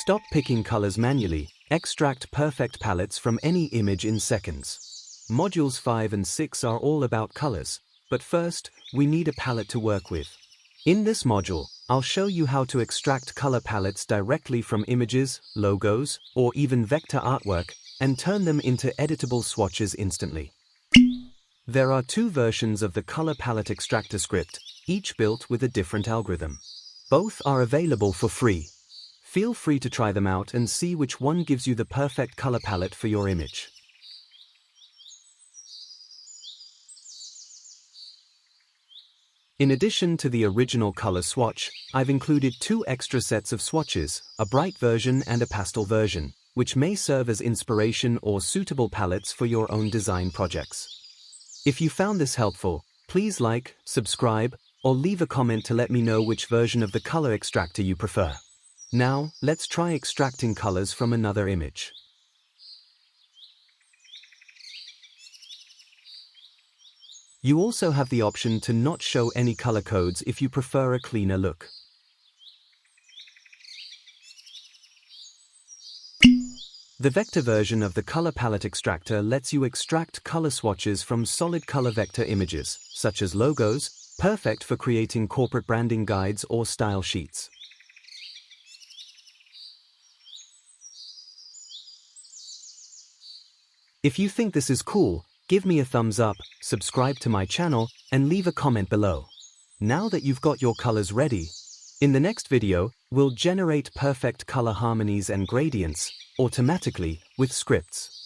Stop picking colors manually, extract perfect palettes from any image in seconds. Modules 5 and 6 are all about colors, but first, we need a palette to work with. In this module, I'll show you how to extract color palettes directly from images, logos, or even vector artwork, and turn them into editable swatches instantly. There are two versions of the Color Palette Extractor script, each built with a different algorithm. Both are available for free. Feel free to try them out and see which one gives you the perfect color palette for your image. In addition to the original color swatch, I've included two extra sets of swatches, a bright version and a pastel version, which may serve as inspiration or suitable palettes for your own design projects. If you found this helpful, please like, subscribe, or leave a comment to let me know which version of the color extractor you prefer. Now, let's try extracting colors from another image. You also have the option to not show any color codes if you prefer a cleaner look. The vector version of the Color Palette Extractor lets you extract color swatches from solid color vector images, such as logos, perfect for creating corporate branding guides or style sheets. If you think this is cool, give me a thumbs up, subscribe to my channel, and leave a comment below. Now that you've got your colors ready, in the next video, we'll generate perfect color harmonies and gradients automatically with scripts.